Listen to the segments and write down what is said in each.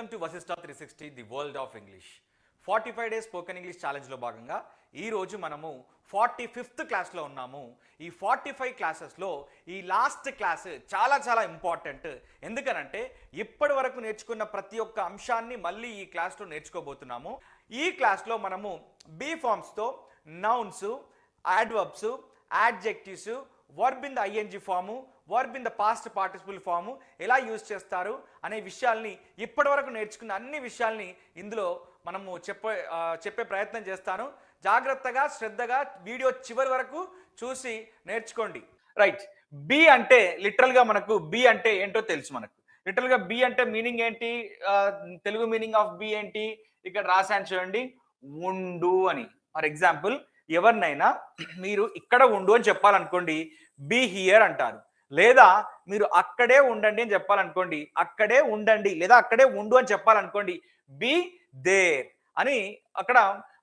Welcome to Vashishta 360 the world of English 45 days spoken English ఛాలెంజ్లో భాగంగా ఈరోజు మనము 45th క్లాస్లో ఉన్నాము. ఈ 45 క్లాసెస్లో ఈ లాస్ట్ క్లాస్ చాలా ఇంపార్టెంట్. ఎందుకనంటే ఇప్పటి వరకు నేర్చుకున్న ప్రతి ఒక్క అంశాన్ని మళ్ళీ ఈ క్లాస్లో నేర్చుకోబోతున్నాము. ఈ క్లాస్లో మనము బీ ఫార్మ్స్తో nouns, adverbs, adjectives, verb in the ING form, verb in the past participle form ఎలా యూజ్ చేస్తారు అనే విషయాల్ని ఇప్పటి వరకు నేర్చుకున్న అన్ని విషయాల్ని ఇందులో మనము చెప్పే ప్రయత్నం చేస్తాను. జాగ్రత్తగా శ్రద్ధగా వీడియో చివరి వరకు చూసి నేర్చుకోండి. రైట్, బి అంటే లిటరల్గా మనకు బి అంటే ఏంటో తెలుసు. మనకు లిటరల్గా బి అంటే మీనింగ్ ఏంటి, తెలుగు మీనింగ్ ఆఫ్ బి ఏంటి ఇక్కడ రాశాను చూడండి, ఉండు అని. ఫర్ ఎగ్జాంపుల్ ఎవరినైనా మీరు ఇక్కడ ఉండు అని చెప్పాలనుకోండి, బీ హియర్ అంటారు. లేదా మీరు అక్కడే ఉండండి అని చెప్పాలనుకోండి, అక్కడే ఉండండి. లేదా అక్కడే ఉండు అని చెప్పాలనుకోండి, బీ దేర్ అని అక్కడ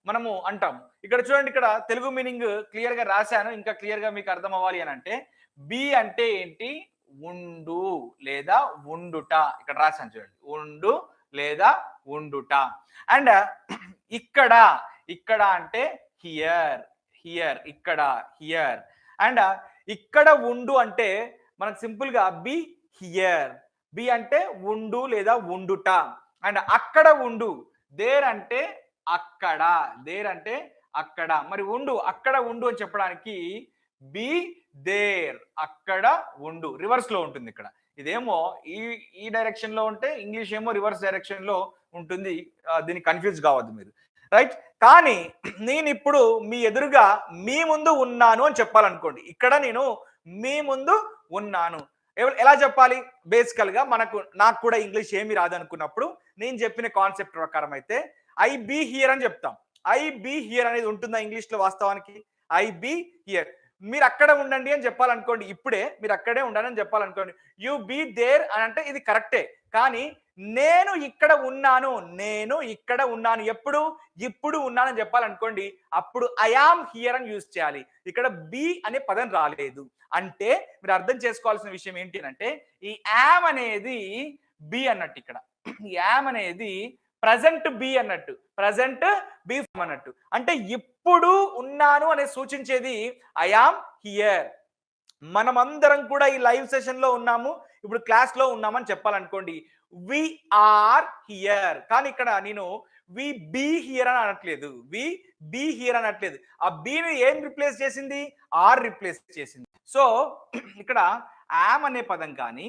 మనము అంటాం. ఇక్కడ చూడండి, ఇక్కడ తెలుగు మీనింగ్ క్లియర్ గా రాశాను. ఇంకా క్లియర్ గా మీకు అర్థం అవ్వాలి అని అంటే, బి అంటే ఏంటి, ఉండు లేదా ఉండుట. ఇక్కడ రాశాను చూడండి, ఉండు లేదా ఉండుట. అండ్ ఇక్కడ ఇక్కడ అంటే హియర్, హియర్ ఇక్కడ హియర్. అండ్ ఇక్కడ ఉండు అంటే మనకు సింపుల్ గా బి హియర్, బి అంటే ఉండు లేదా ఉండుట. అండ్ అక్కడ ఉండు, దేర్ అంటే అక్కడ, దేర్ అంటే అక్కడ. మరి ఉండు, అక్కడ ఉండు అని చెప్పడానికి బి దేర్, అక్కడ ఉండు. రివర్స్ లో ఉంటుంది ఇక్కడ. ఇదేమో ఈ డైరెక్షన్ లో ఉంటే ఇంగ్లీష్ ఏమో రివర్స్ డైరెక్షన్ లో ఉంటుంది. దీన్ని కన్ఫ్యూజ్ కావద్దు మీరు. రైట్, కానీ నేను ఇప్పుడు మీ ఎదురుగా మీ ముందు ఉన్నాను అని చెప్పాలనుకోండి, ఇక్కడ నేను మీ ముందు ఉన్నాను. ఎలా చెప్పాలి? బేసికల్ గా నాకు కూడా ఇంగ్లీష్ ఏమి రాదనుకున్నప్పుడు నేను చెప్పిన కాన్సెప్ట్ ప్రకారం అయితే ఐ బీ హియర్ అని చెప్తాం. ఐ బీ హియర్ అనేది ఉంటుందా ఇంగ్లీష్ లో? వాస్తవానికి ఐ బీ హియర్. మీరు అక్కడ ఉండండి అని చెప్పాలనుకోండి, ఇప్పుడే మీరు అక్కడే ఉండండి అని చెప్పాలనుకోండి, యు బీ దేర్ అని అంటే ఇది కరెక్టే. కానీ నేను ఇక్కడ ఉన్నాను, నేను ఇక్కడ ఉన్నాను, ఎప్పుడు ఇప్పుడు ఉన్నానని చెప్పాలనుకోండి, అప్పుడు ఐ యామ్ హియర్ అని యూజ్ చేయాలి. ఇక్కడ బి అనే పదం రాలేదు. అంటే మీరు అర్థం చేసుకోవాల్సిన విషయం ఏంటి అంటే, ఈ యామ్ అనేది బి అన్నట్టు. ఇక్కడ యామ్ అనేది ప్రజెంట్ బి అన్నట్టు, ప్రజెంట్ బి అన్నట్టు. అంటే ఇప్పుడు ఉన్నాను అనే సూచించేది ఐ యామ్ హియర్. మనమందరం కూడా ఈ లైవ్ సెషన్ లో ఉన్నాము, ఇప్పుడు క్లాస్ లో ఉన్నామని చెప్పాలనుకోండి, వి ఆర్ హియర్. కానీ ఇక్కడ నేను వి బీ హియర్ అని అనట్లేదు, వి బీ హియర్ అనట్లేదు. ఆ బీని ఏం రిప్లేస్ చేసింది? ఆర్ రిప్లేస్ చేసింది. సో ఇక్కడ యామ్ అనే పదం కానీ,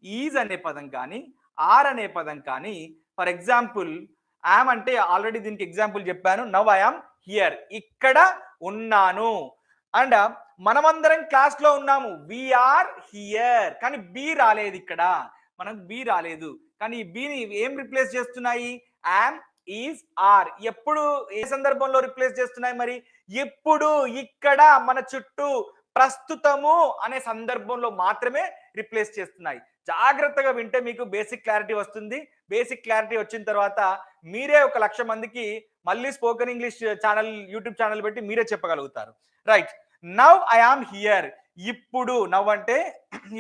ఈజ్ అనే పదం కానీ, ఆర్ అనే పదం కానీ, ఫర్ ఎగ్జాంపుల్ యామ్ అంటే ఆల్రెడీ దీనికి ఎగ్జాంపుల్ చెప్పాను, నవ్ ఐ యామ్ హియర్, ఇక్కడ ఉన్నాను. అండ్ మనమందరం క్లాస్ లో ఉన్నాము, వీఆర్ హియర్. కానీ బి రాలేదు, ఇక్కడ మనకు బి రాలేదు. కానీ ఈ బిని ఏం రిప్లేస్ చేస్తున్నాయి? Am, is, are. ఎప్పుడు, ఏ సందర్భంలో రిప్లేస్ చేస్తున్నాయి? మరి ఇప్పుడు, ఇక్కడ, మన చుట్టూ, ప్రస్తుతము అనే సందర్భంలో మాత్రమే రిప్లేస్ చేస్తున్నాయి. జాగ్రత్తగా వింటే మీకు బేసిక్ క్లారిటీ వస్తుంది. బేసిక్ క్లారిటీ వచ్చిన తర్వాత మీరే 1,00,000 మందికి మళ్ళీ spoken English channel, YouTube channel పెట్టి మీరే చెప్పగలుగుతారు. Right, now I am here, ఇప్పుడు. నవ్ అంటే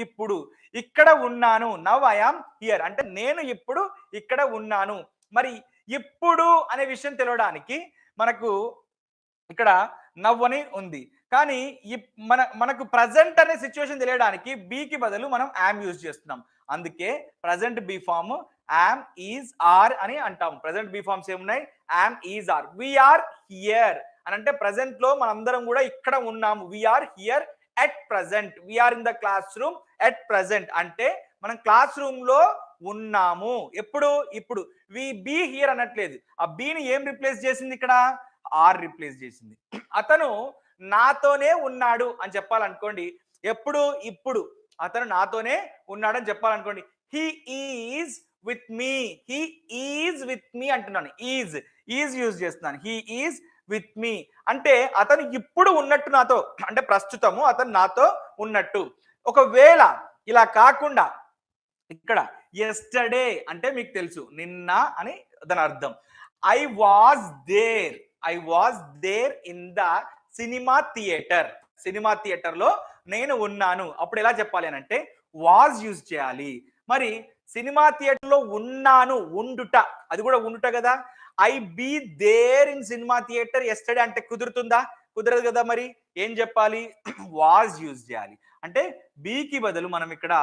ఇప్పుడు. ఇక్కడ ఉన్నాను, నవ్ ఐ యామ్ హియర్ అంటే నేను ఇప్పుడు ఇక్కడ ఉన్నాను. మరి ఇప్పుడు అనే విషయం తెలవడానికి మనకు ఇక్కడ నవ్ అని ఉంది. కానీ మనకు ప్రజెంట్ అనే సిచ్యువేషన్ తెలియడానికి బీకి బదులు మనం యామ్ యూజ్ చేస్తున్నాం. అందుకే present be form am, is, are అని అంటాం. ప్రజెంట్ బీ ఫార్మ్స్ ఏమున్నాయి? Am, is, are. We are here అని అంటే ప్రజెంట్ లో మనందరం కూడా ఇక్కడ ఉన్నాము. We are here at present, we are in the class room at present అంటే మనం క్లాస్ రూమ్ లో ఉన్నాము. ఎప్పుడు? ఇప్పుడు. వి బీ హియర్ అనట్లేదు. ఆ బీని ఏం రిప్లేస్ చేసింది? ఇక్కడ ఆర్ రిప్లేస్ చేసింది. అతను నాతోనే ఉన్నాడు అని చెప్పాలనుకోండి, ఎప్పుడు? ఇప్పుడు. అతను నాతోనే ఉన్నాడు అని చెప్పాలనుకోండి, he is with me, he is with me అంటున్నాను. ఈజ్ యూజ్ చేస్తున్నాను. హీ ఈజ్ విత్ మీ అంటే అతను ఇప్పుడు ఉన్నట్టు నాతో, అంటే ప్రస్తుతము అతను నాతో ఉన్నట్టు. ఒకవేళ ఇలా కాకుండా ఇక్కడ ఎస్టర్డే అంటే మీకు తెలుసు నిన్న అని దాని అర్థం. I was there, I was there in the cinema theatre, cinema theatre లో నేను ఉన్నాను. అప్పుడు ఎలా చెప్పాలి అని అంటే వాజ్ యూజ్ చేయాలి. మరి సినిమా థియేటర్లో ఉన్నాను, ఉండుట, అది కూడా ఉండుట కదా. I be there in cinema theatre yesterday అంటే కుదురుతుందా? కుదరదు కదా. మరి ఏం చెప్పాలి? వాజ్ యూజ్ చేయాలి. అంటే బీకి బదులు మనం ఇక్కడ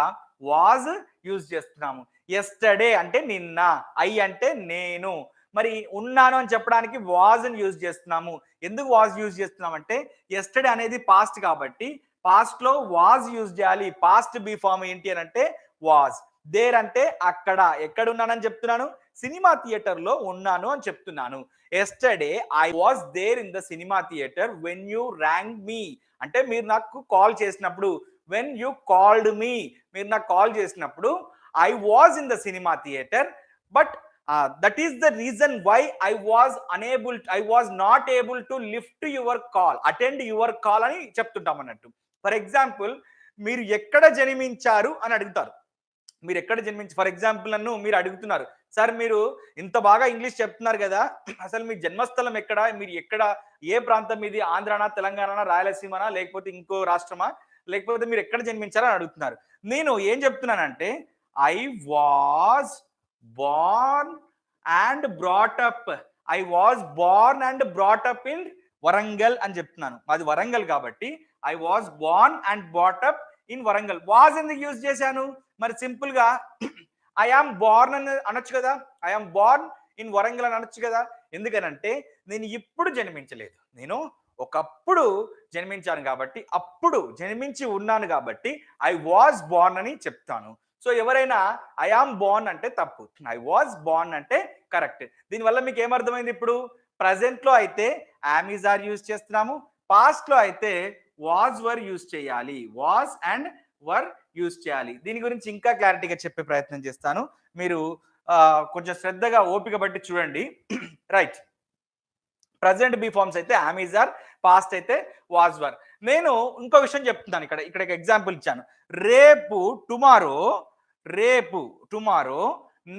వాజ్ యూజ్ చేస్తున్నాము. ఎస్టర్డే అంటే నిన్న, ఐ అంటే నేను, మరి ఉన్నాను అని చెప్పడానికి వాజ్ అని యూజ్ చేస్తున్నాము. ఎందుకు వాజ్ యూజ్ చేస్తున్నాం అంటే ఎస్టర్డే అనేది పాస్ట్ కాబట్టి పాస్ట్ లో వాజ్ యూజ్ చేయాలి. పాస్ట్ బీ ఫామ్ ఏంటి అని అంటే వాజ్. దేర్ అంటే అక్కడ, ఎక్కడ ఉన్నానని చెప్తున్నాను, సినిమా థియేటర్ లో ఉన్నాను అని చెప్తున్నాను. Yesterday I was there in the cinema theatre when you rang me, అంటే మీరు నాకు కాల్ చేసినప్పుడు, వెన్ యూ కాల్డ్ మీ, మీరు నాకు కాల్ చేసినప్పుడు I was in the cinema theatre, but that is the reason why I was not able to lift your call, attend your call అని చెప్తుంటాం అన్నట్టు. ఫర్ ఎగ్జాంపుల్, మీరు ఎక్కడ జన్మించారు అని అడుగుతారు. మీరు ఎక్కడ ఫర్ ఎగ్జాంపుల్ నన్ను మీరు అడుగుతున్నారు, సార్ మీరు ఇంత బాగా ఇంగ్లీష్ చెప్తున్నారు కదా, అసలు మీ జన్మస్థలం ఎక్కడ, మీరు ఎక్కడ, ఏ ప్రాంతం మీది, ఆంధ్రానా, తెలంగాణ, రాయలసీమనా, లేకపోతే ఇంకో రాష్ట్రమా, లేకపోతే మీరు ఎక్కడ జన్మించారా అని అడుగుతున్నారు. నేను ఏం చెప్తున్నానంటే I was born and brought up, I was born and brought up in Warangal అని చెప్తున్నాను. అది వరంగల్ కాబట్టి I was born and brought up in Warangal. Was ఎందుకు యూజ్ చేశాను? మరి సింపుల్ గా ఐ ఆమ్ బోర్న్ అని అనొచ్చు కదా, I am born in Warangal అని అనొచ్చు కదా. ఎందుకనంటే నేను ఇప్పుడు జన్మించలేదు, నేను ఒకప్పుడు జన్మించాను కాబట్టి, అప్పుడు జన్మించి ఉన్నాను కాబట్టి ఐ వాజ్ బోర్న్ అని చెప్తాను. సో ఎవరైనా ఐ ఆమ్ బోర్న్ అంటే తప్పు, ఐ వాజ్ బోర్న్ అంటే కరెక్ట్. దీనివల్ల మీకు ఏమర్థమైంది? ఇప్పుడు ప్రజెంట్ లో అయితే యామ్ ఈజ్ ఆర్ యూజ్ చేస్తున్నాము, పాస్ట్ లో అయితే వాజ్ వర్ యూజ్ చేయాలి, వాజ్ అండ్ వర్ యూజ్ చేయాలి. దీని గురించి ఇంకా క్లారిటీగా చెప్పే ప్రయత్నం చేస్తాను, మీరు కొంచెం శ్రద్ధగా ఓపిక బట్టి చూడండి. రైట్, ప్రజెంట్ బీ ఫార్మ్స్ అయితే యామ్ ఈజ్ ఆర్, పాస్ట్ అయితే వాజ్ వర్. నేను ఇంకో విషయం చెప్తున్నాను, ఇక్కడ ఎగ్జాంపుల్ ఇచ్చాను. రేపు టుమారో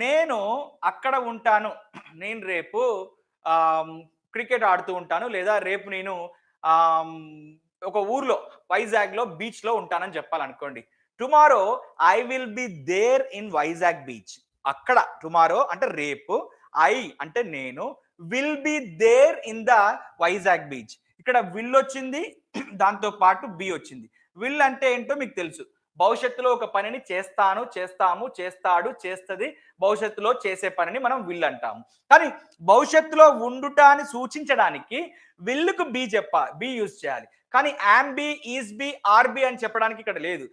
నేను అక్కడ ఉంటాను, నేను రేపు క్రికెట్ ఆడుతూ ఉంటాను, లేదా రేపు నేను ఒక ఊర్లో వైజాగ్ లో బీచ్ లో ఉంటానని చెప్పాలనుకోండి. Tomorrow I will be there in Vizag beach. అక్కడ టుమారో అంటే రేపు, ఐ అంటే నేను, will be there in the Vizag beach. ఇక్కడ విల్ వచ్చింది, దాంతో పాటు బి వచ్చింది. విల్ అంటే ఏంటో మీకు తెలుసు, భవిష్యత్తులో ఒక పనిని చేస్తాను, చేస్తాము, చేస్తాడు, చేస్తుంది, భవిష్యత్తులో చేసే పనిని మనం విల్ అంటాము. కానీ భవిష్యత్తులో ఉండుట అని సూచించడానికి విల్లుకు బి యూజ్ చేయాలి. కానీ am be, is be, are be అని చెప్పడానికి ఇక్కడ లేదు.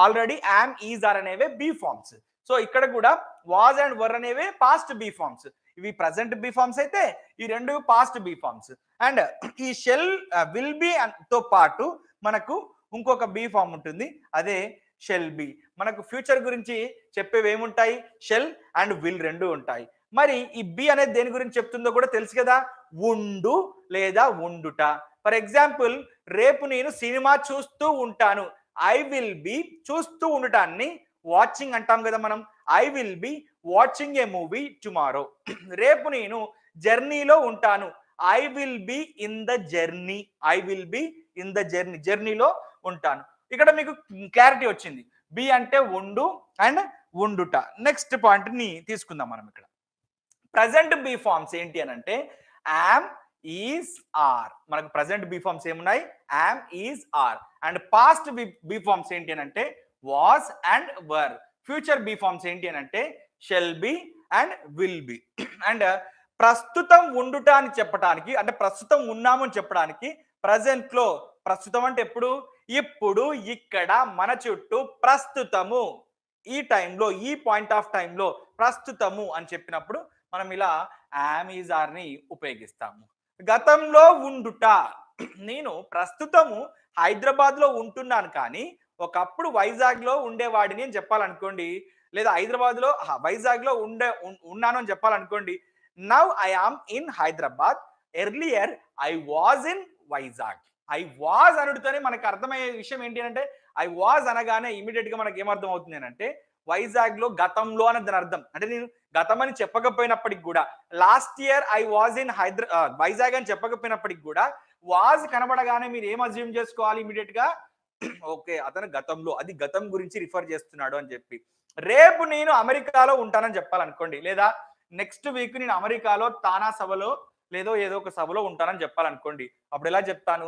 ఆల్రెడీ యామ్, ఈజ్, ఆర్ అనేవే బి ఫార్మ్స్. సో ఇక్కడ కూడా వాజ్ అండ్ వర్ అనేవే పాస్ట్ బి ఫార్మ్స్. ఇవి ప్రజెంట్ బి ఫార్మ్స్ అయితే ఈ రెండు పాస్ట్ బి ఫార్మ్స్. అండ్ ఈ షెల్, విల్ బి తో పాటు మనకు ఇంకొక బి ఫార్మ్ ఉంటుంది, అదే షెల్ బి. మనకు ఫ్యూచర్ గురించి చెప్పేవి ఏముంటాయి? షెల్ అండ్ విల్ రెండు ఉంటాయి. మరి ఈ బి అనేది దేని గురించి చెప్తుందో కూడా తెలుసు కదా, ఉండు లేదా ఉండుట. ఫర్ ఎగ్జాంపుల్, రేపు నేను సినిమా చూస్తూ ఉంటాను, ఐ విల్ బి చూస్తూ ఉండటాన్ని వాచింగ్ అంటాం కదా మనం. I will be watching a movie tomorrow. రేపు నేను జర్నీలో ఉంటాను, I will be in the journey, I will be in the journey, జర్నీలో ఉంటాను. ఇక్కడ మీకు క్లారిటీ వచ్చింది, బి అంటే ఉండు అండ్ ఉండుట. నెక్స్ట్ పాయింట్ ని తీసుకుందాం మనం. ఇక్కడ ప్రజెంట్ బి ఫార్మ్స్ ఏంటి అని అంటే యామ్, ఈజ్, ఆర్. మనకు ప్రజెంట్ బి ఫార్మ్స్ ఏమున్నాయి? Am, is, are. And past be forms ఏంటి అని అంటే was and were. Future be forms ఏంటి అని అంటే shall be and will be. And ప్రస్తుతం ఉండుట అని చెప్పడానికి, అంటే ప్రస్తుతం ఉన్నాము అని చెప్పడానికి ప్రజెంట్ లో, ప్రస్తుతం అంటే ఎప్పుడు? ఇప్పుడు, ఇక్కడ, మన చుట్టూ, ప్రస్తుతము, ఈ టైంలో, ఈ పాయింట్ ఆఫ్ టైంలో ప్రస్తుతము అని చెప్పినప్పుడు మనం ఇలా యామ్, ఈజ్, ఆర్ ని ఉపయోగిస్తాము. గతంలో ఉండుట, నేను ప్రస్తుతము హైదరాబాద్ లో ఉంటున్నాను కానీ ఒకప్పుడు వైజాగ్ లో ఉండేవాడిని అని చెప్పాలనుకోండి, లేదా హైదరాబాద్ లో వైజాగ్ లో ఉన్నాను అని చెప్పాలనుకోండి. Now I am in Hyderabad, earlier I was in Vizag. I was అనుడితోనే మనకు అర్థమయ్యే విషయం ఏంటి అంటే, ఐ వాజ్ అనగానే ఇమీడియట్ గా మనకి ఏమర్థం అవుతుంది అంటే వైజాగ్ లో గతంలో అని దాని అర్థం. అంటే నేను గతం అని చెప్పకపోయినప్పటికి కూడా, last year I was in Vizag అని చెప్పకపోయినప్పటికి కూడా వాజ్ కనబడగానే మీరు ఏం అజ్యూమ్ చేసుకోవాలి ఇమీడియట్ గా? ఓకే, అతను గతంలో, అది గతం గురించి రిఫర్ చేస్తున్నాడు అని చెప్పి. రేపు నేను అమెరికాలో ఉంటానని చెప్పాలనుకోండి, లేదా నెక్స్ట్ వీక్ నేను అమెరికాలో తానా సభలో ఏదో ఒక సభలో ఉంటానని చెప్పాలనుకోండి. అప్పుడు ఎలా చెప్తాను?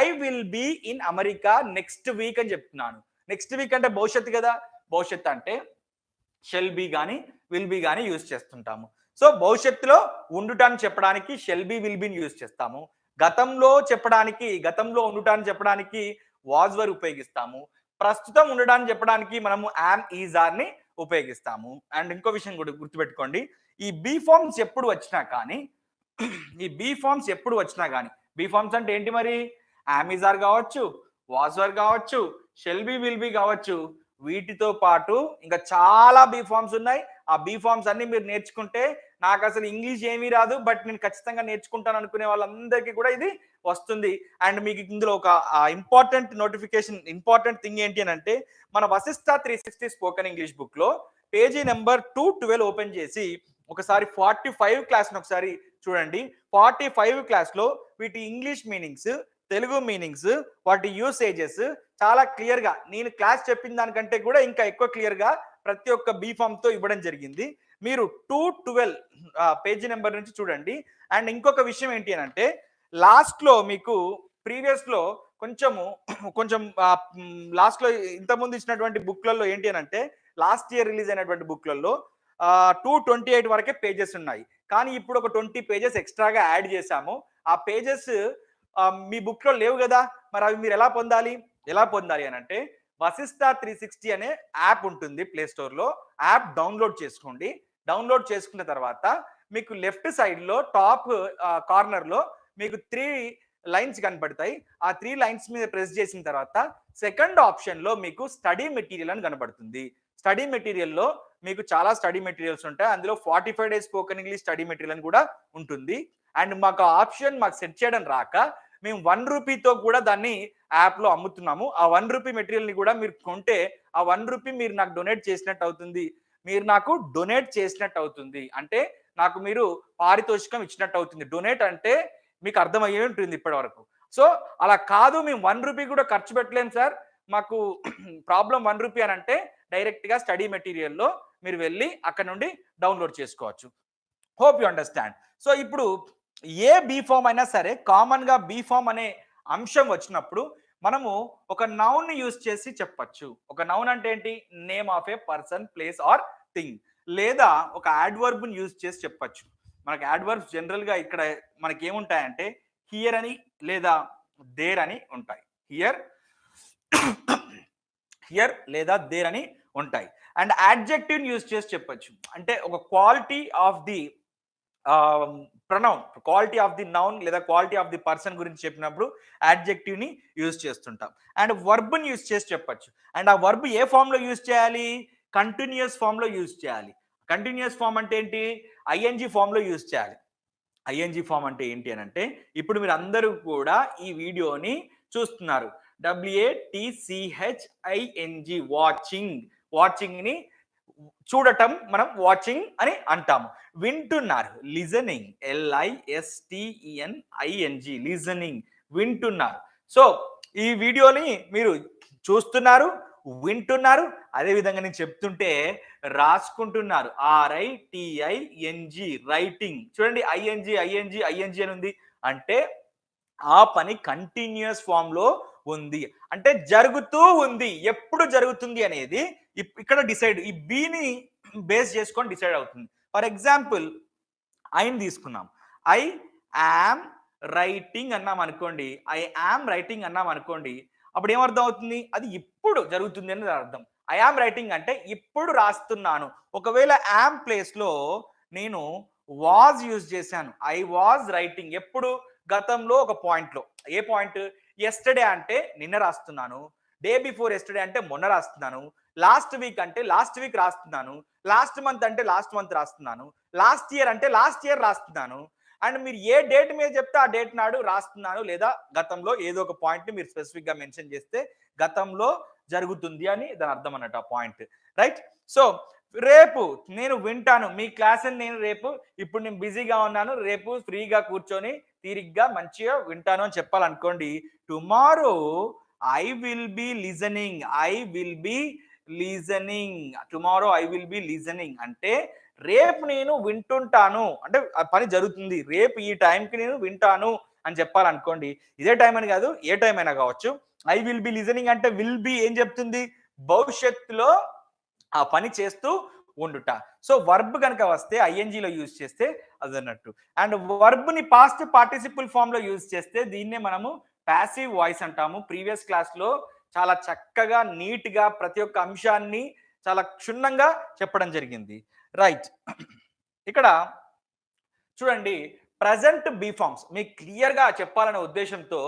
I will be in America next week అని చెప్తున్నాను. నెక్స్ట్ వీక్ అంటే భవిష్యత్తు కదా. భవిష్యత్తు అంటే షెల్ బి గాని విల్ బి గాని యూజ్ చేస్తుంటాము. సో భవిష్యత్తులో ఉండుటాన్ని చెప్పడానికి షెల్ బి విల్ బిని యూజ్ చేస్తాము. గతంలో ఉండుటాన్ని చెప్పడానికి వాజ్ వర్ ఉపయోగిస్తాము. ప్రస్తుతం ఉండడాన్ని చెప్పడానికి మనము యామ్ ఈజ్ ఆర్ ని ఉపయోగిస్తాము. అండ్ ఇంకో విషయం కూడా గుర్తుపెట్టుకోండి, ఈ బీ ఫార్మ్స్ ఎప్పుడు వచ్చినా కానీ బీ ఫార్మ్స్ అంటే ఏంటి మరి? యామ్ ఈజ్ ఆర్ కావచ్చు, వాజ్ వర్ కావచ్చు, షెల్ బి విల్ బి కావచ్చు. వీటితో పాటు ఇంకా చాలా బీ ఫార్మ్స్ ఉన్నాయి. ఆ బీ ఫార్మ్స్ అన్ని మీరు నేర్చుకుంటే నాకు అసలు ఇంగ్లీష్ ఏమీ రాదు, బట్ నేను ఖచ్చితంగా నేర్చుకుంటాను అనుకునే వాళ్ళందరికీ కూడా ఇది వస్తుంది. అండ్ మీకు ఇందులో ఒక ఇంపార్టెంట్ థింగ్ ఏంటి అని అంటే, మన వశిష్ట 360 స్పోకెన్ ఇంగ్లీష్ బుక్ లో పేజీ నెంబర్ 212 ఓపెన్ చేసి ఒకసారి 45 క్లాస్ ఒకసారి చూడండి. 45 క్లాస్ లో వీటి ఇంగ్లీష్ మీనింగ్స్, తెలుగు మీనింగ్స్, వాటి యూసేజెస్ చాలా క్లియర్ గా నేను క్లాస్ చెప్పిన దానికంటే కూడా ఇంకా ఎక్కువ క్లియర్ గా ప్రతి ఒక్క బీ ఫామ్ తో ఇవ్వడం జరిగింది. మీరు 212 పేజీ నెంబర్ నుంచి చూడండి. అండ్ ఇంకొక విషయం ఏంటి అని అంటే, లాస్ట్ లో మీకు ప్రీవియస్ లో కొంచెం లాస్ట్ లో ఇంతకుముందు ఇచ్చినటువంటి బుక్లలో ఏంటి అని అంటే, లాస్ట్ ఇయర్ రిలీజ్ అయినటువంటి బుక్లలో 228 వరకే పేజెస్ ఉన్నాయి. కానీ ఇప్పుడు ఒక 20 పేజెస్ ఎక్స్ట్రాగా యాడ్ చేశాము. ఆ పేజెస్ మీ బుక్ లో లేవు కదా, మరి అవి మీరు ఎలా పొందాలి అని అంటే, వశిష్ట 360 అనే యాప్ ఉంటుంది ప్లే స్టోర్ లో. యాప్ డౌన్లోడ్ చేసుకోండి. డౌన్లోడ్ చేసుకున్న తర్వాత మీకు లెఫ్ట్ సైడ్ లో టాప్ కార్నర్ లో మీకు 3 లైన్స్ కనపడతాయి. ఆ 3 లైన్స్ మీద ప్రెస్ చేసిన తర్వాత సెకండ్ ఆప్షన్ లో మీకు స్టడీ మెటీరియల్ అని కనబడుతుంది. స్టడీ మెటీరియల్లో మీకు చాలా స్టడీ మెటీరియల్స్ ఉంటాయి. అందులో 45 days spoken English study material అని కూడా ఉంటుంది. అండ్ మాకు ఆప్షన్ సెట్ చేయడం రాక మేము 1 రూపీతో కూడా దాన్ని యాప్ లో అమ్ముతున్నాము. ఆ 1 రూపీ మెటీరియల్ ని కూడా మీరు కొంటే ఆ 1 రూపీ మీరు నాకు డొనేట్ చేసినట్టు అవుతుంది. అంటే నాకు మీరు పారితోషికం ఇచ్చినట్టు అవుతుంది. డొనేట్ అంటే మీకు అర్థమయ్యే ఉంటుంది ఇప్పటి వరకు. సో అలా కాదు, మేము 1 రూపీ కూడా ఖర్చు పెట్టలేము సార్, మాకు ప్రాబ్లం 1 రూపీ అని అంటే డైరెక్ట్ గా స్టడీ మెటీరియల్లో మీరు వెళ్ళి అక్కడ నుండి డౌన్లోడ్ చేసుకోవచ్చు. Hope you understand. సో ఇప్పుడు ఏ బీ ఫామ్ అయినా సరే కామన్ గా బీ ఫామ్ అనే అంశం వచ్చినప్పుడు మనము ఒక నౌన్ యూజ్ చేసి చెప్పచ్చు. ఒక నౌన్ అంటే ఏంటి? Name of a person, place or thing. లేదా ఒక యాడ్వర్బ్ ని యూజ్ చేసి చెప్పచ్చు. మనకి యాడ్వర్బ్స్ జనరల్ గా ఇక్కడ మనకి ఏముంటాయంటే హియర్ అని లేదా దేర్ అని ఉంటాయి. హియర్ లేదా దేర్ అని ఉంటాయి. అండ్ యాడ్జెక్టివ్ యూజ్ చేసి చెప్పచ్చు. అంటే ఒక quality of the pronoun, quality of the noun లేదా క్వాలిటీ ఆఫ్ ది పర్సన్ గురించి చెప్పినప్పుడు యాడ్జెక్టివ్ ని యూజ్ చేస్తుంటాం. అండ్ వర్బ్ ని యూజ్ చేసి చెప్పచ్చు. అండ్ ఆ వర్బ్ ఏ ఫామ్ లో యూజ్ చేయాలి? కంటిన్యూస్ ఫామ్ లో యూజ్ చేయాలి. కంటిన్యూస్ ఫామ్ అంటే ఏంటి? ఐఎన్జి ఫామ్ లో యూజ్ చేయాలి. ఐఎన్జి ఫామ్ అంటే ఏంటి అని అంటే, ఇప్పుడు మీరు అందరూ కూడా ఈ వీడియోని చూస్తున్నారు. WATCHING, వాచింగ్ ని చూడటం మనం వాచింగ్ అని అంటాము. వింటున్నారు, లిజనింగ్, LISTENING, లిజనింగ్, వింటున్నారు. సో ఈ వీడియోని మీరు చూస్తున్నారు, వింటున్నారు, అదే విధంగా నేను చెప్తుంటే రాసుకుంటున్నారు. RITING, writing. చూడండి, ఐఎన్జి అని ఉంది అంటే ఆ పని కంటిన్యూస్ ఫామ్ లో ఉంది, అంటే జరుగుతూ ఉంది. ఎప్పుడు జరుగుతుంది అనేది ఇక్కడ డిసైడ్, ఈ బిని బేస్ చేసుకొని డిసైడ్ అవుతుంది. ఫర్ ఎగ్జాంపుల్ ఐని తీసుకున్నాం. ఐ యామ్ రైటింగ్ అన్నాం అనుకోండి, అప్పుడు ఏమర్థం అవుతుంది? అది ఇప్పుడు జరుగుతుంది అనేది అర్థం. ఐ యామ్ రైటింగ్ అంటే ఇప్పుడు రాస్తున్నాను. ఒకవేళ యామ్ ప్లేస్ లో నేను వాజ్ యూజ్ చేశాను, ఐ వాజ్ రైటింగ్, ఎప్పుడు? గతంలో ఒక పాయింట్ లో. ఏ పాయింట్? ఎస్టర్డే అంటే నిన్న రాస్తున్నాను, డే బిఫోర్ ఎస్టర్డే అంటే మొన్న రాస్తున్నాను, లాస్ట్ వీక్ అంటే లాస్ట్ వీక్ రాస్తున్నాను, లాస్ట్ మంత్ అంటే లాస్ట్ మంత్ రాస్తున్నాను, లాస్ట్ ఇయర్ అంటే లాస్ట్ ఇయర్ రాస్తున్నాను. అండ్ మీరు ఏ డేట్ మీద చెప్తే ఆ డేట్ నాడు రాస్తున్నాను, లేదా గతంలో ఏదో ఒక పాయింట్ ని మీరు స్పెసిఫిక్ గా మెన్షన్ చేస్తే గతంలో జరుగుతుంది అని దాని అర్థం అన్నట్టు ఆ పాయింట్. రైట్? సో రేపు నేను వింటాను మీ క్లాస్, నేను రేపు, ఇప్పుడు నేను బిజీగా ఉన్నాను, రేపు ఫ్రీగా కూర్చొని తీరిగ్గా మంచిగా వింటాను అని చెప్పాలనుకోండి. Tomorrow I will be listening, I will be listening. Tomorrow I will be listening అంటే రేపు నేను వింటుంటాను, అంటే ఆ పని జరుగుతుంది, రేపు ఈ టైంకి నేను వింటాను అని చెప్పాలనుకోండి. ఇదే టైం అని కాదు, ఏ టైం అయినా కావచ్చు. ఐ విల్ బి లిజనింగ్ అంటే విల్ బి ఏం చెప్తుంది, భవిష్యత్తులో ఆ పని చేస్తూ ఉండుట. సో వర్బ్ కనుక వస్తే ఐఎన్జిలో యూజ్ చేస్తే అది అన్నట్టు. అండ్ వర్బ్ని పాస్ట్ పార్టిసిపుల్ ఫామ్ లో యూజ్ చేస్తే దీన్నే మనము ప్యాసివ్ వాయిస్ అంటాము. ప్రీవియస్ క్లాస్ లో చాలా చక్కగా నీట్ గా ప్రతి ఒక్క అంశాన్ని చాలా క్షుణ్ణంగా చెప్పడం జరిగింది. రైట్, ఇక్కడ చూడండి, ప్రజెంట్ బీ ఫార్మ్స్ మీకు క్లియర్ గా చెప్పాలనే ఉద్దేశంతో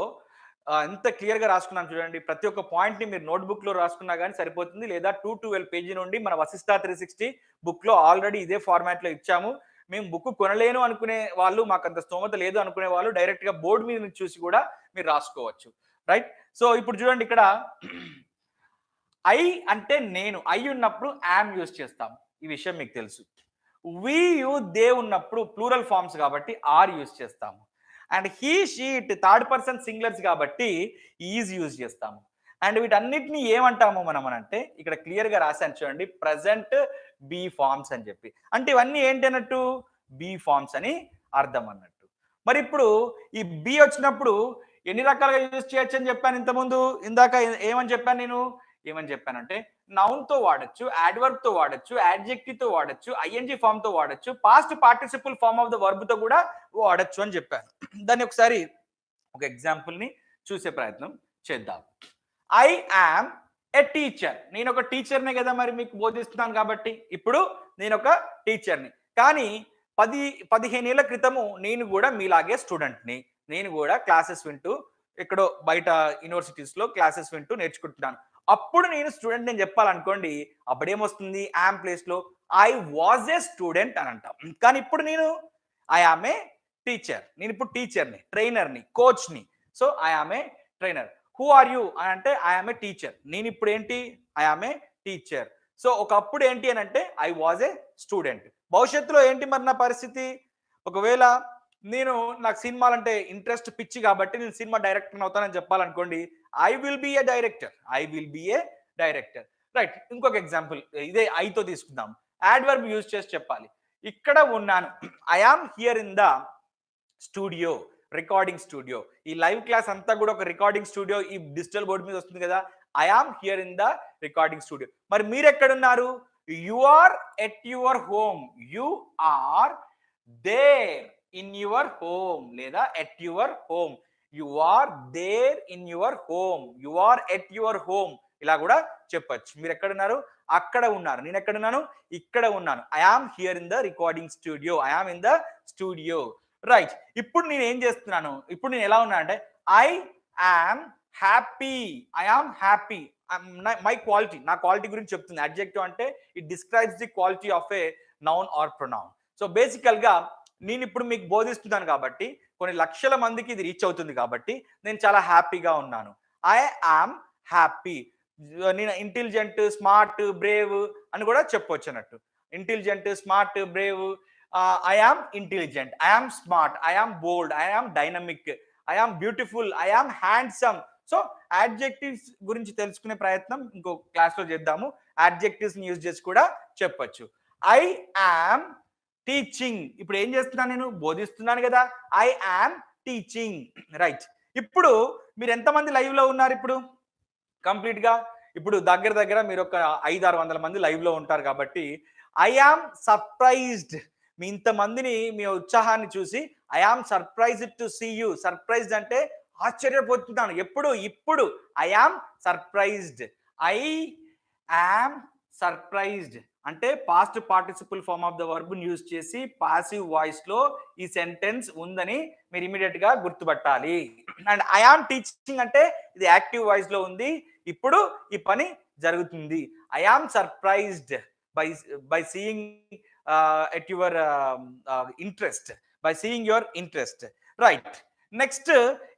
ఎంత క్లియర్ గా రాసుకున్నాను చూడండి. ప్రతి ఒక్క పాయింట్ ని మీరు నోట్బుక్ లో రాసుకున్నా కానీ సరిపోతుంది, లేదా 212 పేజీ నుండి మన వశిష్ట 360 బుక్ లో ఆల్రెడీ ఇదే ఫార్మాట్ లో ఇచ్చాము. మేము బుక్ కొనలేను అనుకునే వాళ్ళు, మాకు అంత స్తోమత లేదు అనుకునే వాళ్ళు డైరెక్ట్ గా బోర్డు మీద నుంచి చూసి కూడా మీరు రాసుకోవచ్చు. రైట్, సో ఇప్పుడు చూడండి, ఇక్కడ ఐ అంటే నేను, ఐ ఉన్నప్పుడు యామ్ యూజ్ చేస్తాము, ఈ విషయం మీకు తెలుసు. వి యు దే ఉన్నప్పుడు ప్లూరల్ ఫార్మ్స్ కాబట్టి ఆర్ యూజ్ చేస్తాము. And he she it third person singulars కాబట్టి ఈజ్ యూజ్ చేస్తాము. అండ్ వీటన్నిటిని ఏమంటాము మనం అంటే, ఇక్కడ క్లియర్ గా రాశాను చూడండి, ప్రజెంట్ బీ ఫార్మ్స్ అని చెప్పి. అంటే ఇవన్నీ ఏంటి అన్నట్టు, బీ ఫార్మ్స్ అని అర్థం అన్నట్టు. మరి ఇప్పుడు ఈ బి వచ్చినప్పుడు ఎన్ని రకాలుగా యూజ్ చేయొచ్చు అని చెప్పాను ఇంతకుముందు. ఇందాక ఏమని చెప్పాను నేను, ఏమని చెప్పానంటే నౌన్ తో వాడచ్చు, యాడ్వర్బ్ తో వాడచ్చు, యాడ్జెక్టివ్ తో వాడచ్చు, ఐఎన్జి ఫామ్ తో వాడచ్చు, past participle form of the verb తో కూడా వాడచ్చు అని చెప్పాను. దాన్ని ఒకసారి ఒక ఎగ్జాంపుల్ ని చూసే ప్రయత్నం చేద్దాం. ఐ యామ్ ఏ టీచర్, నేను ఒక టీచర్నే కదా మరి మీకు బోధిస్తున్నాను కాబట్టి. ఇప్పుడు నేను ఒక టీచర్ని, కానీ 15 ఏళ్ల క్రితము నేను కూడా మీలాగే స్టూడెంట్ని. నేను కూడా క్లాసెస్ వింటూ ఎక్కడో బయట యూనివర్సిటీస్ లో క్లాసెస్ వింటూ నేర్చుకుంటున్నాను. అప్పుడు నేను స్టూడెంట్ నేను చెప్పాలనుకోండి, అప్పుడు ఏమొస్తుంది, యామ్ ప్లేస్ లో ఐ వాజ్ ఏ స్టూడెంట్ అని అంటాం. కానీ ఇప్పుడు నేను ఐ ఆమ్ ఏ టీచర్, నేను ఇప్పుడు టీచర్ని, ట్రైనర్ని, కోచ్ని. So I am a trainer. Who are you అని అంటే ఐ ఆమ్ ఏ టీచర్, నేను ఇప్పుడు ఏంటి, ఐ ఆమ్ ఏ టీచర్. సో ఒకప్పుడు ఏంటి అని అంటే ఐ వాజ్ ఏ స్టూడెంట్. భవిష్యత్తులో ఏంటి మరి నా పరిస్థితి, ఒకవేళ నేను నాకు సినిమాలంటే ఇంట్రెస్ట్ పిచ్చి కాబట్టి నేను సినిమా డైరెక్టర్ అవుతానని చెప్పాలనుకోండి, I will be a director, I will be a director. Right, ఇంకొక ఎగ్జాంపుల్ ఇదే ఐతో తీసుకుందాం. యాడ్వర్బ్ యూజ్ చేసి చెప్పాలి. ఇక్కడ ఉన్నాను, I am here in the studio, recording studio. ఈ లైవ్ క్లాస్ అంతా కూడా ఒక రికార్డింగ్ స్టూడియో ఈ డిజిటల్ బోర్డు మీద వస్తుంది కదా. I am here in the recording studio. మరి మీరు ఎక్కడున్నారు, you are at your home, you are there in your home లేదా at your home. You are there in your home, you are at your home, ఇలా కూడా చెప్పచ్చు. మీరు ఎక్కడున్నారు, అక్కడ ఉన్నారు. నేను ఎక్కడున్నాను, ఇక్కడ ఉన్నాను. I am here in the recording studio, I am in the studio. Right, ఇప్పుడు నేను ఏం చేస్తున్నాను, ఇప్పుడు నేను ఎలా ఉన్నా అంటే I am happy, I am happy. My quality, నా క్వాలిటీ గురించి చెప్తుంది. అడ్జెక్టివ్ అంటే it describes the quality of a noun or pronoun. So బేసికల్ గా నేను ఇప్పుడు మీకు బోధిస్తున్నాను కాబట్టి కొన్ని లక్షల మందికి ఇది రీచ్ అవుతుంది కాబట్టి నేను చాలా హ్యాపీగా ఉన్నాను. I am happy. నేను ఇంటెలిజెంట్, స్మార్ట్, బ్రేవ్ అని కూడా చెప్పవచ్చు అన్నట్టు. Intelligent, smart, Brave. I am intelligent, I am smart, I am bold, I am dynamic, I am beautiful, I am handsome. So adjectives గురించి తెలుసుకునే ప్రయత్నం ఇంకో క్లాస్ లో చేద్దాము. యాడ్జెక్టివ్స్ ని యూజ్ చేసి కూడా చెప్పొచ్చు. ఐ యామ్ టీచింగ్, ఇప్పుడు ఏం చేస్తున్నాను, నేను బోధిస్తున్నాను కదా. I am teaching. రైట్, ఇప్పుడు మీరు ఎంతమంది లైవ్ లో ఉన్నారు ఇప్పుడు కంప్లీట్ గా? ఇప్పుడు దగ్గర దగ్గర మీరు ఒక 500-600 మంది లైవ్ లో ఉంటారు కాబట్టి ఐ యామ్ సర్ప్రైజ్డ్. మీ ఇంతమందిని, మీ ఉత్సాహాన్ని చూసి I am surprised to see you. Surprised అంటే ఆశ్చర్యపోతున్నాను. ఎప్పుడు, ఇప్పుడు. I am surprised, I am surprised అంటే past participle form of the verb use చేసి పాసివ్ వాయిస్ లో ఈ సెంటెన్స్ ఉందని మీరు ఇమీడియట్ గా గుర్తుపట్టాలి. అండ్ ఐ యామ్ టీచింగ్ అంటే ఇది యాక్టివ్ వాయిస్ లో ఉంది, ఇప్పుడు ఈ పని జరుగుతుంది. I am surprised by seeing at your interest, by seeing your interest. Right, next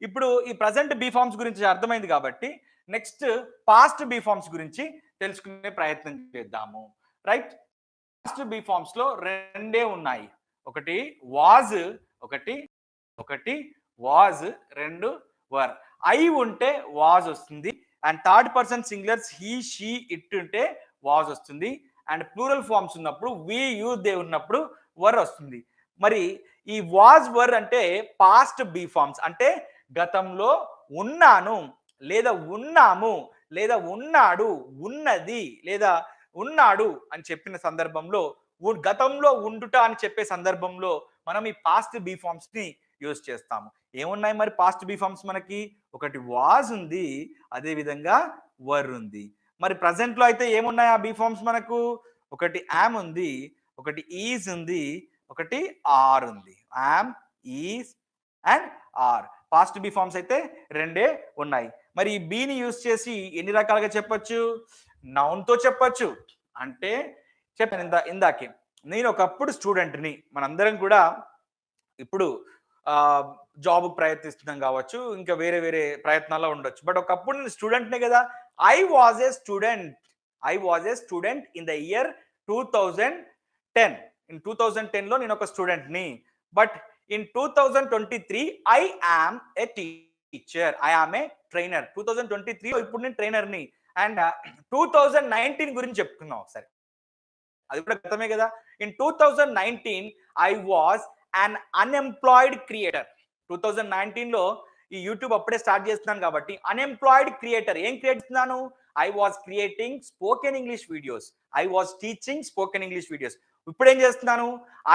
ఇప్పుడు ఈ ప్రజెంట్ బీ ఫార్మ్స్ గురించి అర్థమైంది కాబట్టి నెక్స్ట్ పాస్ట్ బీ ఫార్మ్స్ గురించి తెలుసుకునే ప్రయత్నం చేద్దాము. రైట్, పాస్ట్ బీ ఫార్మ్స్ లో రెండే ఉన్నాయి, ఒకటి వాజ్, ఒకటి వాజ్, రెండు వర్. ఐ ఉంటే వాజ్ వస్తుంది, and third person singulars he, she, it ఉంటే వాజ్ వస్తుంది. అండ్ ప్లూరల్ ఫార్మ్స్ ఉన్నప్పుడు వి యూ దే ఉన్నప్పుడు వర్ వస్తుంది. మరి ఈ వాజ్ వర్ అంటే పాస్ట్ బీ ఫార్మ్స్, అంటే గతంలో ఉన్నాను లేదా ఉన్నాము లేదా ఉన్నాడు ఉన్నది లేదా ఉన్నాడు అని చెప్పిన సందర్భంలో, గతంలో ఉండుట అని చెప్పే సందర్భంలో మనం ఈ పాస్ట్ బీ ఫార్మ్స్ ని యూజ్ చేస్తాము. ఏమున్నాయి మరి పాస్ట్ బీ ఫార్మ్స్ మనకి? ఒకటి వాజ్ ఉంది, అదే విధంగా వర్ ఉంది. మరి ప్రజెంట్ లో అయితే ఏమున్నాయి ఆ బీ ఫార్మ్స్ మనకు? ఒకటి యామ్ ఉంది, ఒకటి ఈజ్ ఉంది, ఒకటి ఆర్ ఉంది. Am, is and are. Past be forms అయితే రెండే ఉన్నాయి. మరి ఈ బీని యూజ్ చేసి ఎన్ని రకాలుగా చెప్పొచ్చు? నౌన్ తో చెప్పొచ్చు. అంటే చెప్పాను ఇందాకే, నేను ఒకప్పుడు స్టూడెంట్ని, మనందరం కూడా ఇప్పుడు జాబ్ ప్రయత్నిస్తున్నాం కావచ్చు, ఇంకా వేరే వేరే ప్రయత్నాల్లో ఉండొచ్చు. బట్ ఒకప్పుడు నేను స్టూడెంట్నే కదా. I was a student in the year 2010. In 2010లో నేను ఒక స్టూడెంట్ని. But in 2023 I am a teacher, I am a trainer. 2023లో ఇప్పుడు నేను ట్రైనర్ని. అండ్ 2019 గురించి చెప్తున్నాం ఒకసారి, అది కూడా గతమే కదా. In 2019 I was an unemployed creator. 2019లో ఈ యూట్యూబ్ అప్పుడే స్టార్ట్ చేస్తున్నాను కాబట్టి అన్ఎంప్లాయిడ్ క్రియేటర్. ఏం క్రియేట్ చేస్తున్నాను? I was creating spoken English videos, I was teaching spoken English videos. ఇప్పుడు ఏం చేస్తున్నాను?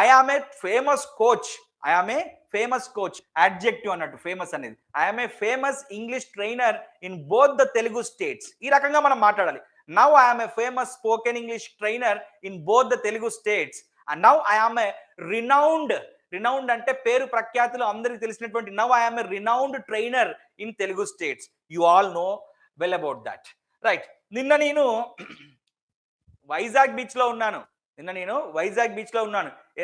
I am a famous coach, I am a famous coach, adjective అన్నట్టు ఫేమస్ అనేది. I am a famous English trainer in both the Telugu states. ఈ రకంగా మనం మాట్లాడాలి. Now I am a famous spoken English trainer in both the Telugu states. And now I am a renowned అంటే పేరు ప్రఖ్యాతులు అందరికి తెలిసినటువంటి, now I am a renowned trainer in Telugu states. You all know well about that, right? నిన్న నేను Vizag beach లో ఉన్నాను.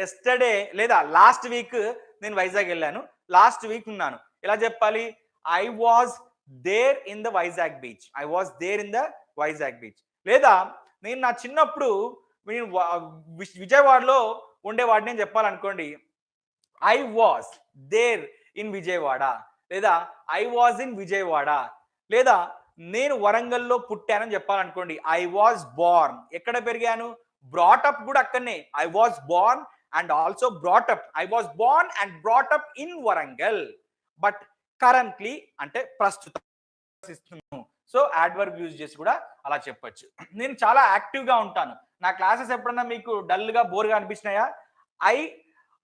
Yesterday లేదా లాస్ట్ వీక్ నేను వైజాగ్ వెళ్ళాను. లాస్ట్ వీక్ ఉన్నాను. ఎలా చెప్పాలి? I was there in the Vizag beach, I was there in the Vizag beach. లేదా నేను నా చిన్నప్పుడు నేను విజయవాడలో ఉండేవాడిని అని చెప్పాలనుకోండి, I was there in Vijayawada, లేదా ఐ వాజ్ ఇన్ విజయవాడ. లేదా నేను వరంగల్లో పుట్టానని చెప్పాలనుకోండి, ఐ వాజ్ బోర్న్. ఎక్కడ పెరిగాను? బ్రాటప్ కూడా అక్కడనే. I was born and also brought up. I was born and brought up in Warangal. But currently అంటే ప్రస్తుతం. సో యాడ్వర్బ్ యూజ్ చేసి కూడా అలా చెప్పొచ్చు. నేను చాలా యాక్టివ్గా ఉంటాను. నా క్లాసెస్ ఎప్పుడన్నా మీకు డల్గా బోర్గా అనిపించినాయా?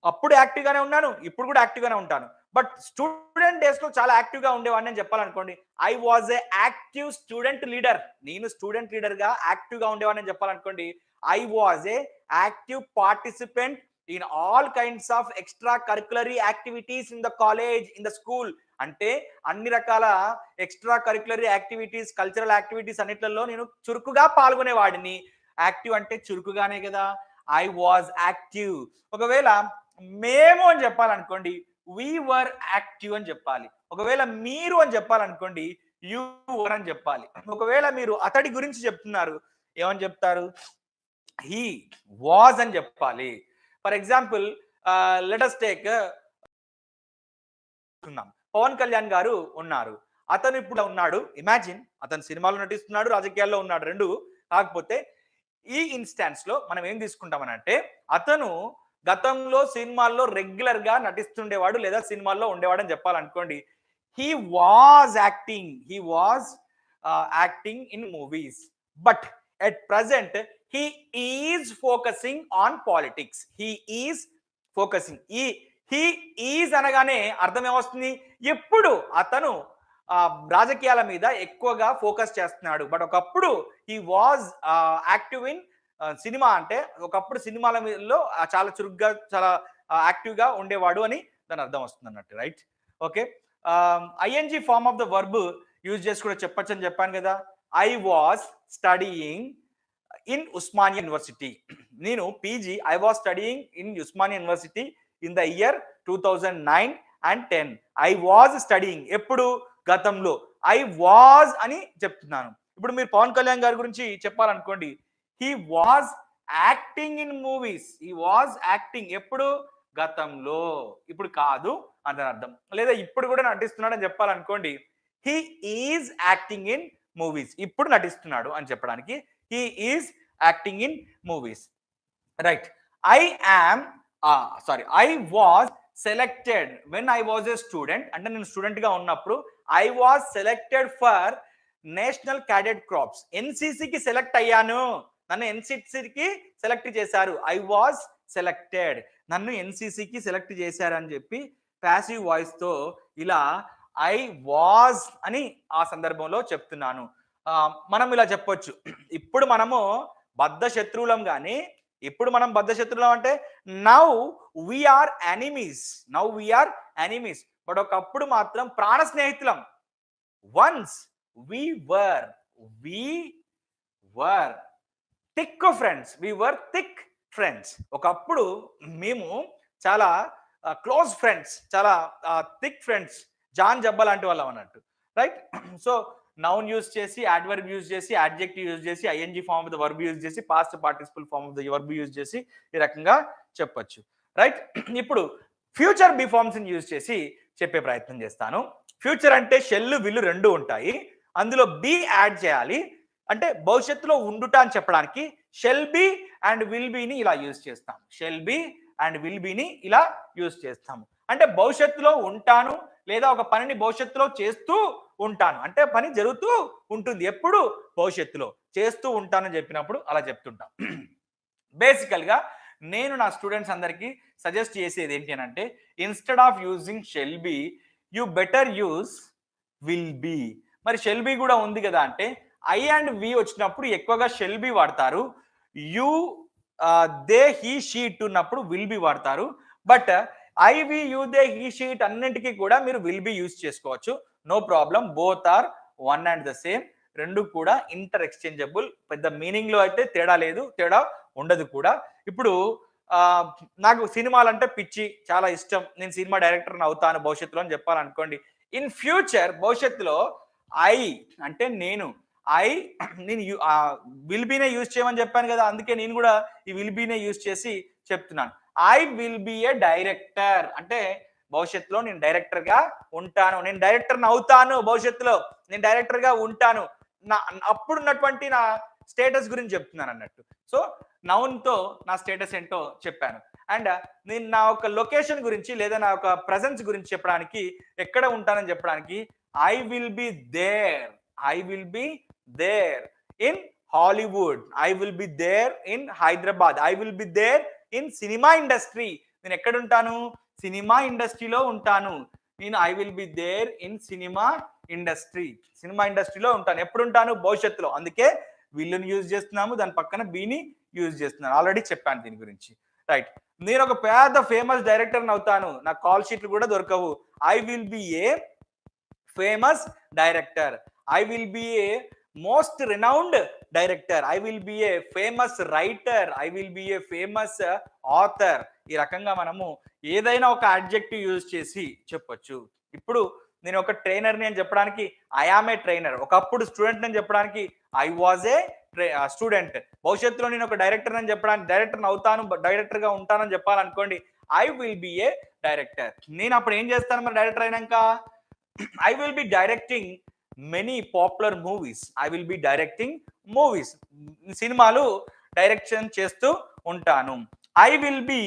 అప్పుడు యాక్టివ్గానే ఉన్నాను, ఇప్పుడు కూడా యాక్టివ్గానే ఉంటాను. బట్ స్టూడెంట్ డేస్ లో చాలా యాక్టివ్గా ఉండేవాడిని అని చెప్పాలనుకోండి, I was a active student leader. నేను స్టూడెంట్ లీడర్ గా యాక్టివ్గా ఉండేవాడిని అని చెప్పాలనుకోండి, I was a active participant in all kinds of extra curricular activities in the college, in the school. అంటే అన్ని రకాల extra curricular activities, cultural activities అన్నిట్లలో నేను చురుకుగా పాల్గొనేవాడిని. యాక్టివ్ అంటే చురుకుగానే కదా. I was active. ఒకవేళ మేము అని చెప్పాలనుకోండి, we were active అని చెప్పాలి. ఒకవేళ మీరు అని చెప్పాలనుకోండి, you were అని చెప్పాలి. ఒకవేళ మీరు అతడి గురించి చెప్తున్నారు, ఏమని చెప్తారు? he was అని చెప్పాలి. For example let us take Pawan Kalyan garu ఉన్నారు. అతను ఇప్పుడు ఉన్నాడు. ఇమాజిన్, అతను సినిమాలో నటిస్తున్నాడు, రాజకీయాల్లో ఉన్నాడు, రెండు. కాకపోతే ఈ ఇన్స్టాన్స్ లో మనం ఏం తీసుకుంటామనంటే, అతను గతంలో సినిమాల్లో రెగ్యులర్ గా నటిస్తుండేవాడు లేదా సినిమాల్లో ఉండేవాడు అని చెప్పాలనుకోండి, he was acting in movies. But at present he is focusing on politics. He is అనగానే అర్థం ఏమొస్తుంది? ఎప్పుడు అతను రాజకీయాల మీద ఎక్కువగా ఫోకస్ చేస్తున్నాడు. బట్ ఒకప్పుడు he was active in cinema. అంటే ఒకప్పుడు సినిమాలలో చాలా చురుగ్గా, చాలా యాక్టివ్గా ఉండేవాడు అని దాని అర్థం వస్తుంది అన్నట్టు, right? Okay, ING form of the verb use చేసి కూడా చెప్పచ్చు అని చెప్పాను కదా. I was studying in Osmania university. నేను PG, I was studying in Osmania university in the year 2009 and 10. I was studying ఎప్పుడు? గతంలో. ఐ వాజ్ అని చెప్తున్నాను. ఇప్పుడు మీరు పవన్ కళ్యాణ్ గారి గురించి చెప్పాలనుకోండి, he was acting in movies. he was acting ఎప్పుడు? గతంలో, ఇప్పుడు కాదు అని అర్థం. లేదా ఇప్పుడు కూడా నటిస్తున్నాడు అని చెప్పాలనుకోండి, he is acting in movies. ఇప్పుడు నటిస్తున్నాడు అని చెప్పడానికి he is acting in movies. Right. I was selected when I was a student. అంటే నేను స్టూడెంట్ గా ఉన్నప్పుడు I was selected for national cadet crops. ఎన్సిసికి సెలెక్ట్ అయ్యాను, నన్ను ఎన్సిసికి సెలెక్ట్ చేశారు. ఐ వాజ్ సెలెక్టెడ్, నన్ను ఎన్సిసికి సెలెక్ట్ చేశారు అని చెప్పి ప్యాసివ్ వాయిస్ తో ఇలా ఐ వాజ్ అని ఆ సందర్భంలో చెప్తున్నాను. మనం ఇలా చెప్పొచ్చు, ఇప్పుడు మనము బద్ధ శత్రువులం కానీ, ఇప్పుడు మనం బద్ధ శత్రువులం అంటే నౌ వీఆర్ ఎనిమీస్, బట్ ఒకప్పుడు మాత్రం ప్రాణ స్నేహితులం. Once we were thick friends. ఒకప్పుడు మేము చాలా క్లోజ్ ఫ్రెండ్స్, చాలా థిక్ ఫ్రెండ్స్, జాన్ జబ్బ లాంటి వాళ్ళం అన్నట్టు. రైట్. సో నౌన్ యూజ్ చేసి, యాడ్వర్బ్ యూజ్ చేసి, అడ్జెక్టివ్ యూజ్ చేసి, ING form of the verb use చేసి, past participle form of the verb use చేసి ఈ రకంగా చెప్పొచ్చు. రైట్. ఇప్పుడు ఫ్యూచర్ బి ఫార్మ్స్ యూజ్ చేసి చెప్పే ప్రయత్నం చేస్తాను. ఫ్యూచర్ అంటే షెల్ విల్ రెండు ఉంటాయి, అందులో బి యాడ్ చేయాలి. అంటే భవిష్యత్తులో ఉండుట అని చెప్పడానికి షెల్ బి అండ్ విల్ బిని ఇలా యూజ్ చేస్తాం. షెల్ బి అండ్ విల్ బిని ఇలా యూజ్ చేస్తాము. అంటే భవిష్యత్తులో ఉంటాను లేదా ఒక పనిని భవిష్యత్తులో చేస్తూ ఉంటాను అంటే పని జరుగుతూ ఉంటుంది, ఎప్పుడు భవిష్యత్తులో చేస్తూ ఉంటానని చెప్పినప్పుడు అలా చెప్తుంటాం. బేసికల్ గా నేను నా స్టూడెంట్స్ అందరికీ సజెస్ట్ చేసేది ఏంటి అని అంటే, instead of using shall be you better use will be. మరి షెల్ బి కూడా ఉంది కదా అంటే ఐ అండ్ వి వచ్చినప్పుడు ఎక్కువగా షెల్ బి వాడతారు. యు దే హీ షీట్ ఉన్నప్పుడు విల్ బి వాడతారు. But I we you they he she it అన్నింటికి కూడా మీరు విల్ బి యూజ్ చేసుకోవచ్చు, no problem. Both are one and the same, రెండు కూడా ఇంటర్ ఎక్స్చేంజబుల్. పెద్ద మీనింగ్ లో అయితే తేడా లేదు, తేడా ఉండదు కూడా. ఇప్పుడు నాకు సినిమాలు అంటే పిచ్చి, చాలా ఇష్టం, నేను సినిమా డైరెక్టర్ని అవుతాను భవిష్యత్తులో అని చెప్పాలనుకోండి. ఇన్ ఫ్యూచర్ భవిష్యత్తులో ఐ అంటే నేను విల్ బీనే యూజ్ చేయమని చెప్పాను కదా, అందుకే నేను కూడా ఈ విల్ బీనే యూజ్ చేసి చెప్తున్నాను. I will be a director అంటే భవిష్యత్తులో నేను డైరెక్టర్ గా ఉంటాను, నేను డైరెక్టర్ అవుతాను, భవిష్యత్తులో నేను డైరెక్టర్ గా ఉంటాను. అప్పుడున్నటువంటి నా స్టేటస్ గురించి చెప్తున్నాను అన్నట్టు. సో నౌన్ తో నా స్టేటస్ ఏంటో చెప్పాను. అండ్ నేను నా ఒక లొకేషన్ గురించి లేదా నా ఒక ప్రెజెన్స్ గురించి చెప్పడానికి, ఎక్కడ ఉంటానని చెప్పడానికి I will be there in Hollywood, I will be there in Hyderabad, I will be there in cinema industry. నేను ఎక్కడ ఉంటాను? సినిమా ఇండస్ట్రీలో ఉంటాను. నేను I will be there in cinema ఇండస్ట్రీలో ఉంటాను. ఎప్పుడు ఉంటాను? భవిష్యత్తులో. అందుకే విల్లుని యూజ్ చేస్తున్నాము, దాని పక్కన బీని యూజ్ చేస్తున్నాను. ఆల్రెడీ చెప్పాను దీని గురించి. రైట్. నేను ఒక పెద్ద ఫేమస్ డైరెక్టర్ అవుతాను, నాకు కాల్ షీట్లు కూడా దొరకవు. I will be a famous director, I will be a most renowned director, I will be a famous writer, I will be a famous author. ఈ రకంగా మనము ఏదైనా ఒక అడ్జెక్టివ్ యూజ్ చేసి చెప్పొచ్చు. ఇప్పుడు నేను ఒక ట్రైనర్ని అని చెప్పడానికి ఐ ఆమ్ ఏ ట్రైనర్, ఒకప్పుడు స్టూడెంట్ అని చెప్పడానికి ఐ వాజ్ ఏ స్టూడెంట్. భవిష్యత్తులో నేను ఒక డైరెక్టర్ అని చెప్పడానికి డైరెక్టర్ అవుతాను, డైరెక్టర్ గా ఉంటానని చెప్పాలనుకోండి I will be a director. నేను అప్పుడు ఏం చేస్తాను మరి డైరెక్టర్ అయినాక? I will be directing many popular movies, I will be directing movies, సినిమాలు డైరెక్షన్ చేస్తూ ఉంటాను. I will be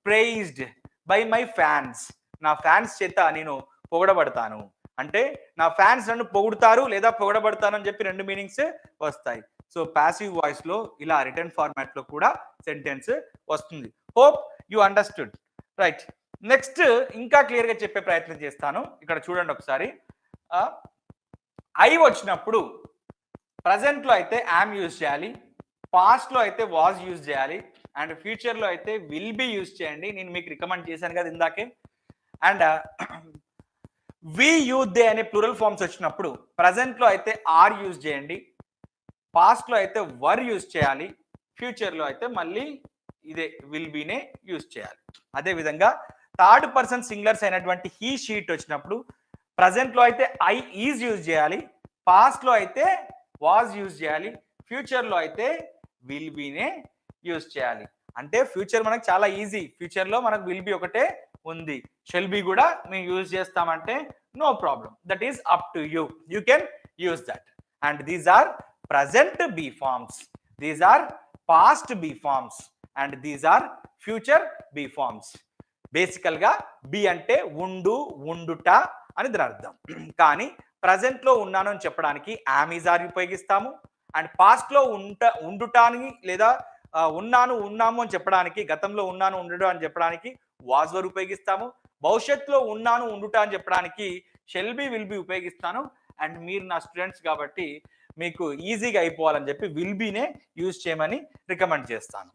prized by my fans, నా ఫ్యాన్స్ చేత నేను పొగడబడతాను అంటే నా ఫ్యాన్స్ నన్ను పొగుడుతారు లేదా పొగడబడతాను అని చెప్పి రెండు మీనింగ్స్ వస్తాయి. సో ప్యాసివ్ వాయిస్ లో ఇలా రిటర్న్ ఫార్మాట్ లో కూడా సెంటెన్స్ వస్తుంది. Hope you understood. Right. Next ఇంకా క్లియర్ గా చెప్పే ప్రయత్నం చేస్తాను. ఇక్కడ చూడండి ఒకసారి. ఐ వచ్చినప్పుడు ప్రజెంట్ లో అయితే యామ్ యూజ్ చేయాలి, పాస్ట్ లో అయితే వాజ్ యూజ్ చేయాలి, అండ్ ఫ్యూచర్ లో అయితే విల్ బి యూజ్ చేయండి. నేను మీకు రికమెండ్ చేశాను కదా ఇందాకే. అండ్ వి యూ దే అనే ప్లూరల్ ఫార్మ్స్ వచ్చినప్పుడు ప్రజెంట్ లో అయితే ఆర్ యూజ్ చేయండి, పాస్ట్ లో అయితే వర్ యూజ్ చేయాలి, ఫ్యూచర్ లో అయితే మళ్ళీ ఇదే విల్ బీనే యూజ్ చేయాలి. అదే విధంగా థర్డ్ పర్సన్ సింగులర్స్ అయినటువంటి హీ షీట్ వచ్చినప్పుడు ప్రజెంట్ లో అయితే ఐ ఈజ్ యూజ్ చేయాలి, పాస్ట్ లో అయితే వాజ్ యూజ్ చేయాలి, ఫ్యూచర్ లో అయితే విల్ బీనే యూజ్ చేయాలి. అంటే ఫ్యూచర్ మనకు చాలా ఈజీ, ఫ్యూచర్ లో మనకు విల్ బి ఒకటే ఉంది, షెల్ బి కూడా మేము యూజ్ చేస్తామంటే no problem, that is up to you, you can use that. And these are present B forms. These are past be forms and these are future be forms. బేసికల్గా be అంటే ఉండు, ఉండుట అని దాని అర్థం. కానీ ప్రజెంట్లో ఉన్నాను అని చెప్పడానికి యామ్ ఈజ్ ఆర్ ఉపయోగిస్తాము. అండ్ పాస్ట్లో ఉండుటానికి లేదా ఉన్నాను, ఉన్నాము అని చెప్పడానికి, గతంలో ఉన్నాను, ఉండడు అని చెప్పడానికి వాజ్ వర్ ఉపయోగిస్తాము. భవిష్యత్తులో ఉన్నాను, ఉండుట అని చెప్పడానికి షెల్ బి, విల్ బి ఉపయోగిస్తాను. అండ్ మీరు నా స్టూడెంట్స్ కాబట్టి మీకు ఈజీగా అయిపోవాలని చెప్పి విల్ బీనే యూజ్ చేయమని రికమెండ్ చేస్తాను.